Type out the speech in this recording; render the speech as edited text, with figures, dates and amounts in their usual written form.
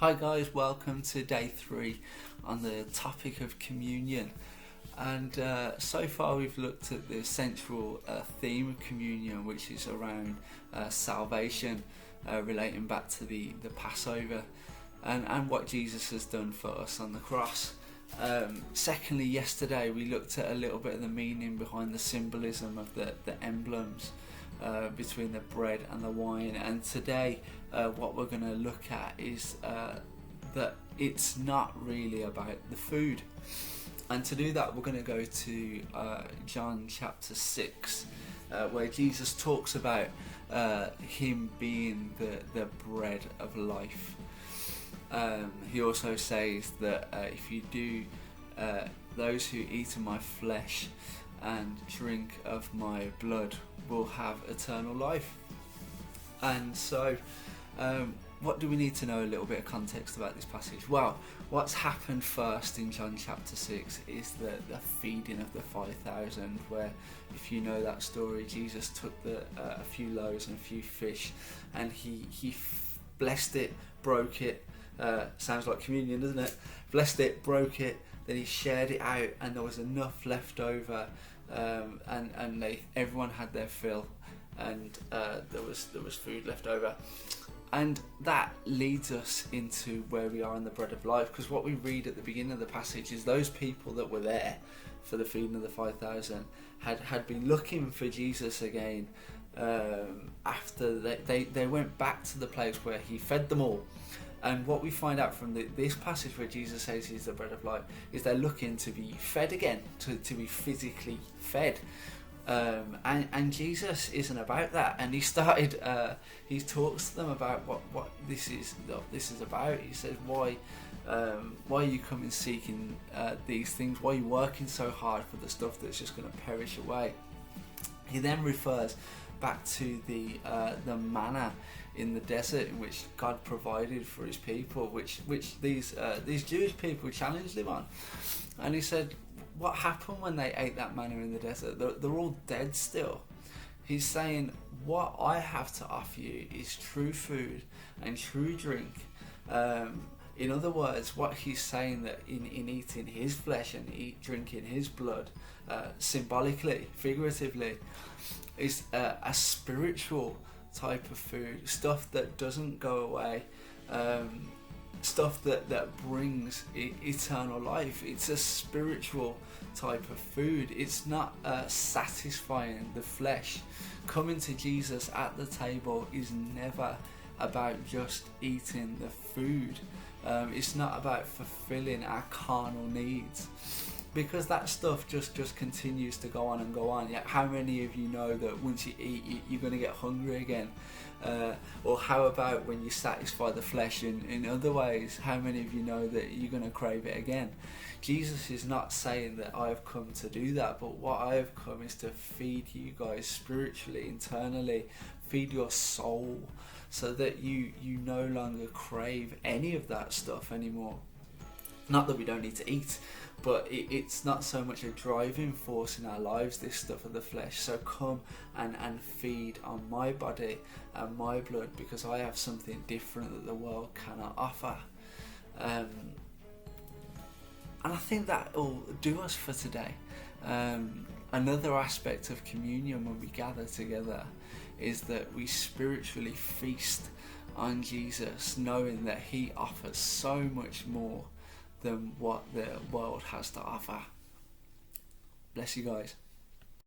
Hi guys, welcome to day 3 on the topic of communion. And so far we've looked at the central theme of communion, which is around salvation, relating back to the Passover and what Jesus has done for us on the cross. Secondly, yesterday we looked at a little bit of the meaning behind the symbolism of the emblems between the bread and the wine, and today what we're going to look at is that it's not really about the food. And to do that, we're going to go to John chapter 6, where Jesus talks about him being the bread of life. He also says that if you do, those who eat of my flesh and drink of my blood will have eternal life. And so what do we need to know? A little bit of context about this passage. Well, what's happened first in John chapter 6 is the feeding of the 5,000, where, if you know that story, Jesus took a few loaves and a few fish, and he blessed it, broke it. Sounds like communion, doesn't it? Blessed it, broke it, then he shared it out, and there was enough left over, and everyone had their fill, and there was food left over. And that leads us into where we are in the bread of life, because what we read at the beginning of the passage is those people that were there for the feeding of the 5,000 had been looking for Jesus again after they went back to the place where he fed them all. And what we find out from this passage where Jesus says he's the bread of life is they're looking to be fed again, to be physically fed. And Jesus isn't about that, and he talks to them about what this is about. He says, why are you coming seeking these things? Why are you working so hard for the stuff that's just going to perish away? He then refers back to the manna in the desert, in which God provided for his people, which these Jewish people challenged him on. And he said, what happened when they ate that manna in the desert? They're all dead still. He's saying, what I have to offer you is true food and true drink. In other words, what he's saying, that in eating his flesh and drinking his blood, symbolically, figuratively, is a spiritual type of food, stuff that doesn't go away, stuff that brings eternal life. It's a spiritual type of food. It's not satisfying the flesh. Coming to Jesus at the table is never about just eating the food. It's not about fulfilling our carnal needs, because that stuff just continues to go on and go on. Yet how many of you know that once you eat, you're going to get hungry again? Or how about when you satisfy the flesh in other ways, how many of you know that you're going to crave it again? Jesus is not saying that I have come to do that, but what I have come is to feed you guys spiritually, internally, feed your soul, so that you no longer crave any of that stuff anymore. Not that we don't need to eat, but it's not so much a driving force in our lives, this stuff of the flesh. So come and feed on my body and my blood, because I have something different that the world cannot offer. And I think that will do us for today. Another aspect of communion when we gather together is that we spiritually feast on Jesus, knowing that he offers so much more than what the world has to offer. Bless you guys.